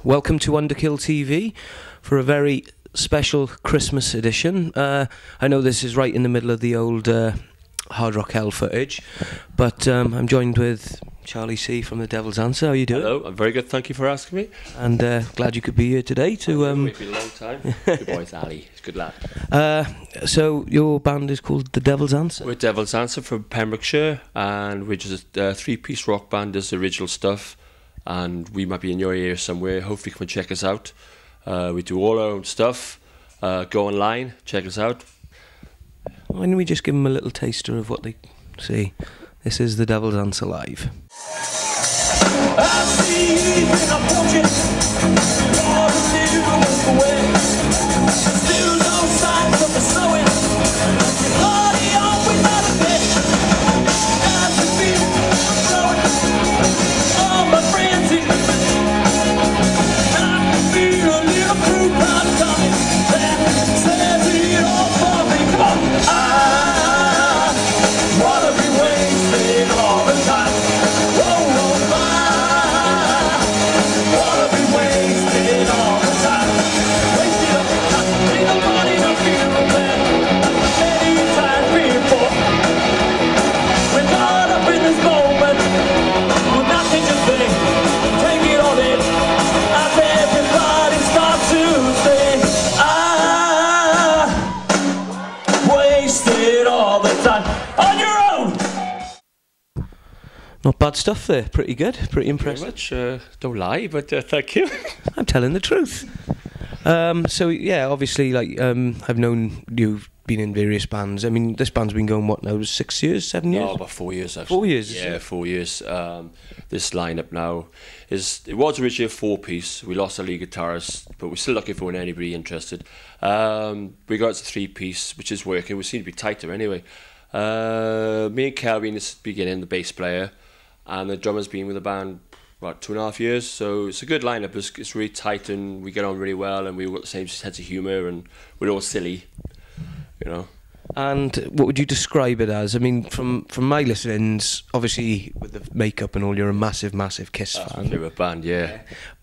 welcome to Underkill TV for a very special Christmas edition. I know this is right in the middle of the old Hard Rock Hell footage, but I'm joined with Charlie C from The Devil's Answer. How are you doing? Hello, I'm very good, thank you for asking me. And glad you could be here today to... It's been a long time. Good boy, it's Ali, he's a good lad. So your band is called The Devil's Answer? We're Devil's Answer from Pembrokeshire, and we're just a three-piece rock band, does original stuff, and we might be in your area somewhere. Hopefully come and check us out. We do all our own stuff. Go online, check us out. Why don't we just give them a little taster of what they see? This is The Devil's Answer live. I see I'm watching all the still away. Still no signs of the snowing. Party on without a bit. As the beat growing, all my friends here. I can feel a little crew crowd coming. That says it all for me. Come on, I wanna be wasted all the time. Not bad stuff there, pretty good, pretty impressive. Very much, don't lie, but thank you. I'm telling the truth. So yeah, obviously, like I've known you've been in various bands. I mean, this band's been going what now? 6 years, 7 years? Oh, about 4 years actually. 4 years. Yeah, 4 years. This lineup now was originally a four-piece. We lost our lead guitarist, but we're still looking for anybody interested. We got a three-piece, which is working. We seem to be tighter anyway. Me and Kelvin is beginning, the bass player. And the drummer's been with the band about 2.5 years, so it's a good lineup. It's really tight, and we get on really well, and we've got the same sense of humour, and we're all silly, you know. And what would you describe it as? I mean, from my listenings, obviously with the makeup and all, you're a massive, massive Kiss fan. My favourite band, yeah.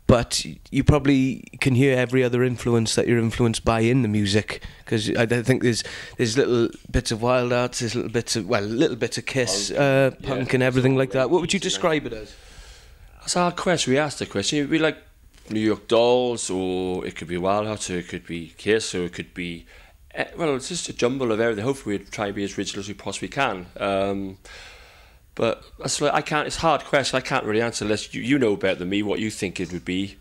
But you probably can hear every other influence that you're influenced by in the music, because I think there's little bits of Wild Arts, there's little bits of Kiss, punk and everything like that. What would you describe it as? That's a hard question. We asked the question. It'd be like New York Dolls, or it could be Wild Arts, or it could be Kiss, or it could be... Well, it's just a jumble of everything. Hopefully we'd try and be as original as we possibly can. But that's like, I can't. It's a hard question. I can't really answer unless you know better than me what you think it would be.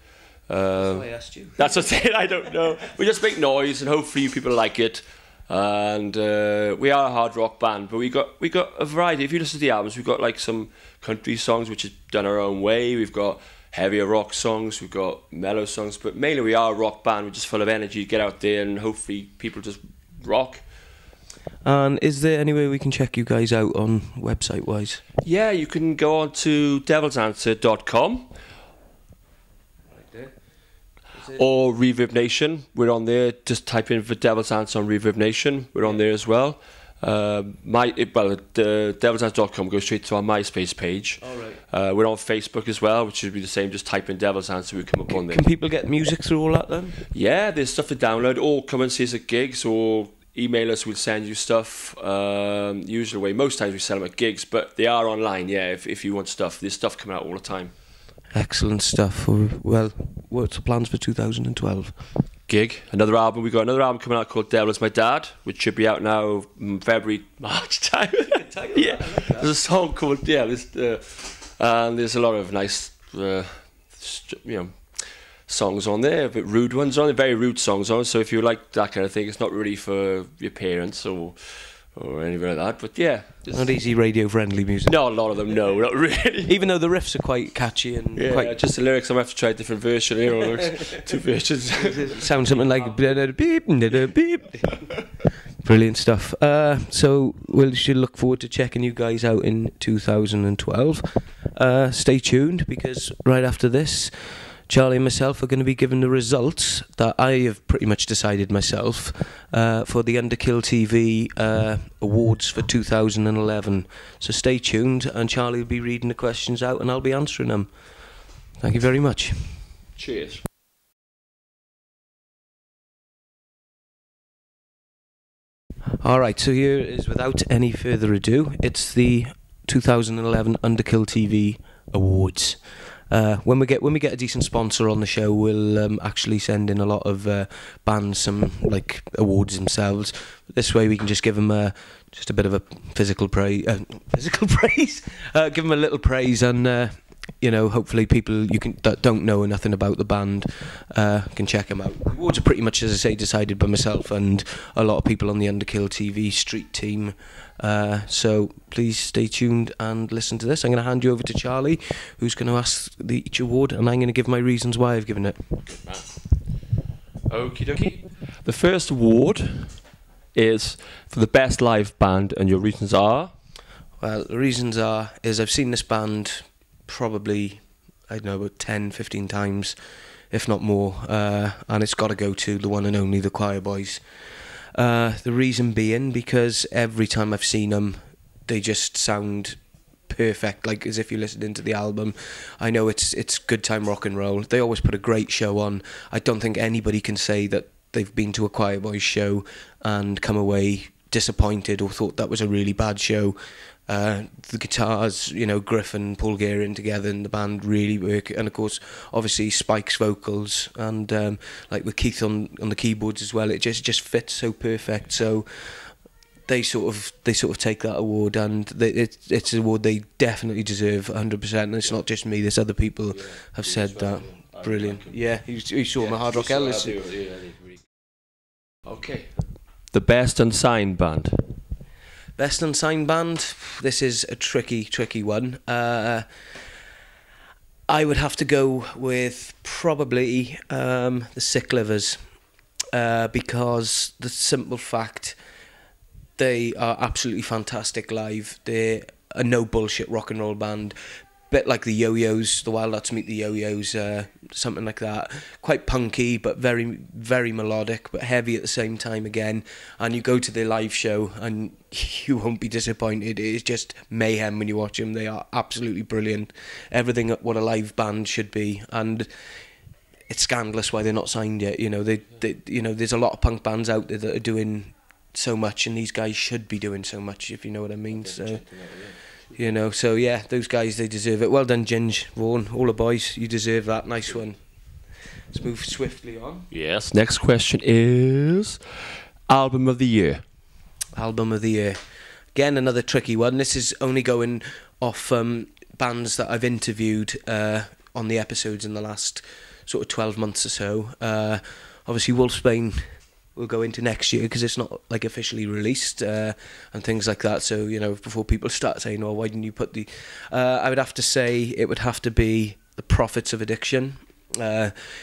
That's why I asked you. That's what I'm saying. I don't know. We just make noise, and hopefully people like it. And we are a hard rock band, but we got a variety. If you listen to the albums, we've got like some country songs which is done our own way. We've got heavier rock songs. We've got mellow songs. But mainly we are a rock band. We're just full of energy. Get out there, and hopefully people just rock. And is there any way we can check you guys out on website-wise? Yeah, you can go on to devilsanswer.com or Reverb Nation. We're on there. Just type in for Devil's Answer on Reverb Nation. We're on there as well. Devilsanswer.com goes straight to our MySpace page. All right. We're on Facebook as well, which should be the same. Just type in Devil's Answer, we come up on there. Can people get music through all that then? Yeah, there's stuff to download, or come and see us at gigs, or email us, we'll send you stuff. Usually, most times we sell them at gigs, but they are online, yeah, if you want stuff. There's stuff coming out all the time. Excellent stuff. Well, what's the plans for 2012? Gig. Another album. We've got another album coming out called Devil Is My Dad, which should be out now February, March time. Yeah. There's a song called, yeah, and there's a lot of nice, songs on there, a bit rude ones on there, very rude songs on. So if you like that kind of thing, it's not really for your parents or anything like that. But yeah, not easy radio friendly music. No, a lot of them, no, not really. Even though the riffs are quite catchy and quite... just the lyrics. I'm gonna have to try a different version here, or two versions. Sounds something like beep, beep. Brilliant stuff. So we should look forward to checking you guys out in 2012. Stay tuned, because right after this, Charlie and myself are going to be given the results that I have pretty much decided myself for the Underkill TV awards for 2011. So stay tuned, and Charlie will be reading the questions out and I'll be answering them. Thank you very much. Cheers. Alright, so here is, without any further ado, it's the 2011 Underkill TV Awards. When we get a decent sponsor on the show, we'll actually send in a lot of bands some like awards themselves. This way we can just give them just a bit of a physical praise, give them a little praise, and hopefully people that don't know nothing about the band can check them out. The awards are pretty much, as I say, decided by myself and a lot of people on the Underkill TV street team. So please stay tuned and listen to this. I'm going to hand you over to Charlie, who's going to ask each award, and I'm going to give my reasons why I've given it. Good man. Okie dokie. The first award is for the best live band, and your reasons are? Well, the reasons is I've seen this band probably, I don't know, about 10, 15 times, if not more, and it's got to go to the one and only the Choir Boys. The reason being because every time I've seen them, they just sound perfect, like as if you're listening to the album. I know it's good time rock and roll. They always put a great show on. I don't think anybody can say that they've been to a Choir Boys show and come away disappointed or thought that was a really bad show. The guitars, Griff and Paul Gearin together in the band really work, and of course obviously Spike's vocals, and like with Keith on the keyboards as well, it just fits so perfect. So they sort of take that award, and it's an award they definitely deserve 100%, and it's not just me, there's other people have said that. Brilliant. Yeah, you saw my Hard Rock Ellis. Okay. The best unsigned band. Best unsigned band. This is a tricky one. I would have to go with probably the Sick Livers, because the simple fact they are absolutely fantastic live. They're a no bullshit rock and roll band. Bit like the Yo-Yos, the Wild Arts meet the Yo-Yos, something like that. Quite punky, but very, very melodic, but heavy at the same time again. And you go to their live show and you won't be disappointed. It is just mayhem when you watch them. They are absolutely brilliant. Everything what a live band should be. And it's scandalous why they're not signed yet. There's a lot of punk bands out there that are doing so much, and these guys should be doing so much, if you know what I mean. So. So yeah, those guys, they deserve it. Well done, Ginge, Vaughan, all the boys, you deserve that. Nice one. Let's move swiftly on. Yes, next question is Album of the Year. Album of the Year. Again, another tricky one. This is only going off bands that I've interviewed on the episodes in the last sort of 12 months or so. Obviously, Wolfsbane will go into next year because it's not like officially released and things like that. So before people start saying, "Oh, why didn't you put the?" I would have to say it would have to be the Prophets of Addiction.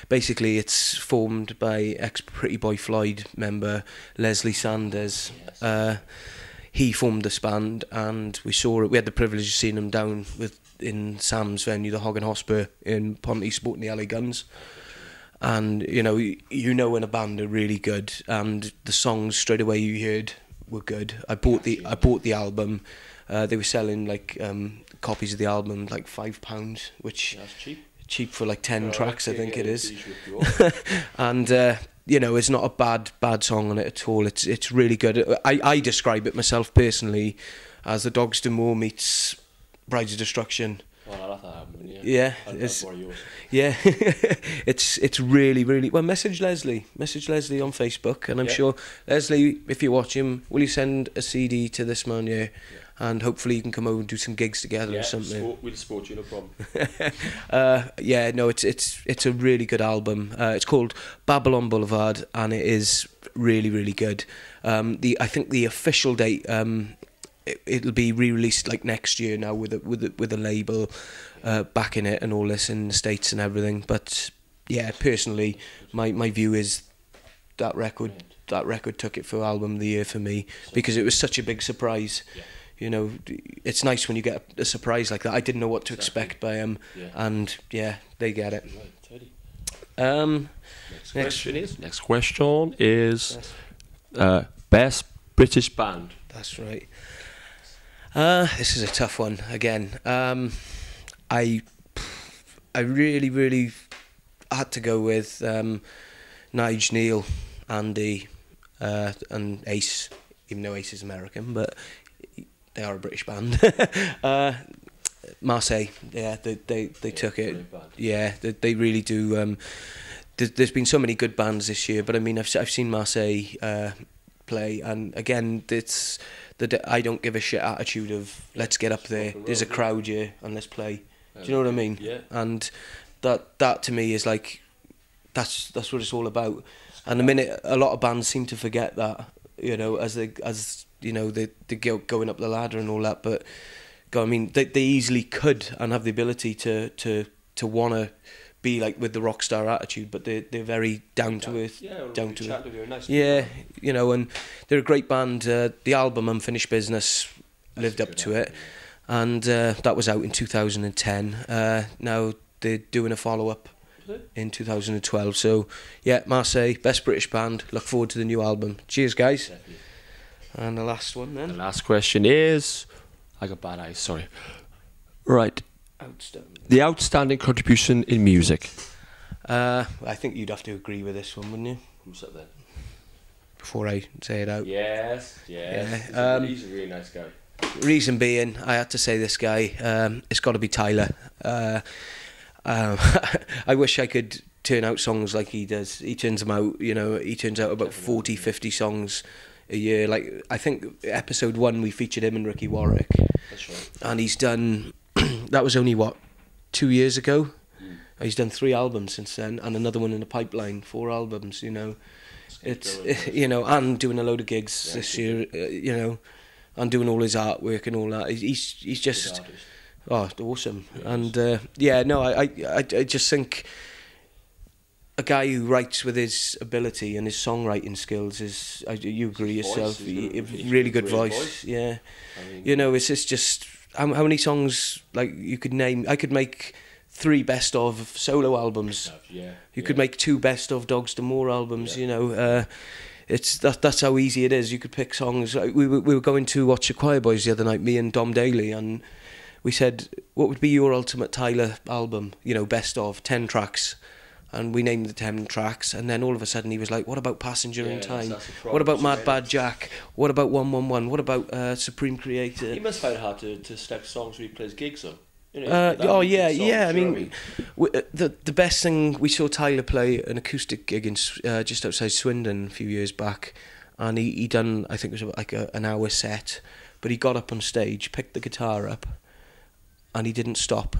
Basically, it's formed by ex-Pretty Boy Floyd member Leslie Sanders. Yes. He formed this band, and we saw it. We had the privilege of seeing him down in Sam's venue, the Hog and Hotspur in Ponty, sporting the LA Guns. And when a band are really good, and the songs straight away you heard were good. I bought the album. They were selling like copies of the album like £5, which that's cheap for like 10 tracks. I think it is. And it's not a bad song on it at all. It's really good. I describe it myself personally as the Dogs Do More meets Brides of Destruction. Well, I love that album, yeah. Yeah, it's really, really well. Message Leslie on Facebook, and I'm sure, Leslie, if you watch him, will you send a CD to this man here, and hopefully you can come over and do some gigs together or something. We'll support you, no problem. It's a really good album. It's called Babylon Boulevard, and it is really, really good. I think the official date. It'll be re-released like next year now with a label backing it and all this in the States and everything. But yeah, personally, my view is that record took it for Album of the Year for me because it was such a big surprise. Yeah. It's nice when you get a surprise like that. I didn't know what to expect by them, and they get it. Next question is best British band. That's right. This is a tough one again. I really, really had to go with Nige, Neil, Andy, and Ace. even though Ace is American, but they are a British band. Marseille, yeah, they took it. brilliant band. Yeah, they really do. There's been so many good bands this year, but I mean, I've seen Marseille play, and again, it's the I don't give a shit attitude of let's get up there. There's a crowd here, and let's play. Do you know what I mean? Yeah. And that to me is like that's what it's all about. And the minute a lot of bands seem to forget that, you know, as they go going up the ladder and all that, but God, I mean, they easily could and have the ability to want to be like with the rock star attitude, but they're very down to earth, down to earth. Nice Yeah, you know, and they're a great band. The album Unfinished Business lived up to it, and that was out in 2010. Now they're doing a follow-up in 2012. So yeah, Marseille, best British band. Look forward to the new album. Cheers, guys. Definitely. And the last one The then. last question is, I got bad eyes, sorry. Right, Outstanding. the outstanding contribution in music. I think you'd have to agree with this one, wouldn't you? Who's up there? Before I say it out. Yes. Yeah, He's a really nice guy. Reason being, I had to say this guy. It's got to be Tyler. I wish I could turn out songs like he does. He turns them out, you know, he turns out about 40, 50 songs a year. Like, I think episode 1 we featured him and Ricky Warwick. That's right. And he's done, that was only, 2 years ago? He's done 3 albums since then, and another one in the pipeline, 4 albums, you know. You know, and doing a load of gigs this year, you know, and doing all his artwork and all that. He's just... Oh, awesome. And I just think a guy who writes with his ability and his songwriting skills is, you agree yourself, really good voice. Yeah. I mean, you know, it's just how many songs, like, you could name. I could make 3 best of solo albums. You could make 2 best of Dogs D'Amour albums, you know. That's how easy it is. You could pick songs. Like, we were going to watch the Choir Boys the other night, me and Dom Daly, and we said, what would be your ultimate Tyler album? You know, best of 10 tracks. And we named the 10 tracks, and then all of a sudden he was like, what about Passenger in Time? What about Mad Bad Jack? What about 111? What about Supreme Creator? He must find it hard to select songs where he plays gigs on. You know, I mean, the best thing, we saw Tyler play an acoustic gig in just outside Swindon a few years back, and he done, I think it was like an hour set, but he got up on stage, picked the guitar up, and he didn't stop.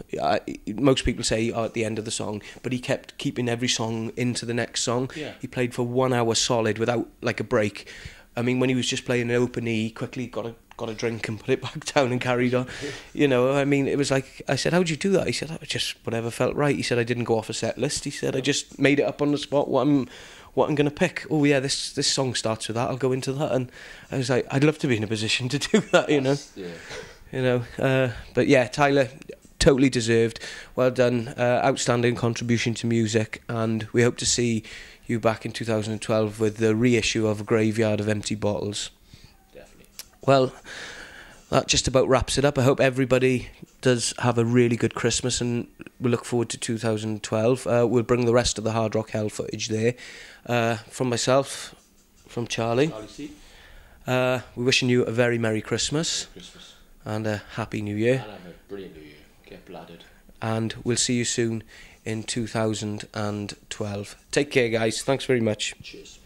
Most people say at the end of the song, but he kept keeping every song into the next song. Yeah. He played for 1 hour solid without like a break. I mean, when he was just playing an open E, he quickly got a drink and put it back down and carried on. You know, I mean, it was like, I said, how'd you do that? He said, just whatever felt right. He said, I didn't go off a set list. He said, I just made it up on the spot what I'm going to pick. Oh yeah, this song starts with that, I'll go into that. And I was like, I'd love to be in a position to do that, you know. Yeah. You know, but yeah, Tyler, totally deserved. Well done. Outstanding contribution to music, and we hope to see you back in 2012 with the reissue of Graveyard of Empty Bottles. Definitely. Well, that just about wraps it up. I hope everybody does have a really good Christmas, and we look forward to 2012. We'll bring the rest of the Hard Rock Hell footage there. From myself, from Charlie. We're wishing you a very Merry Christmas. And a Happy New Year. And have a brilliant New Year. Get bladdered. And we'll see you soon in 2012. Take care, guys. Thanks very much. Cheers.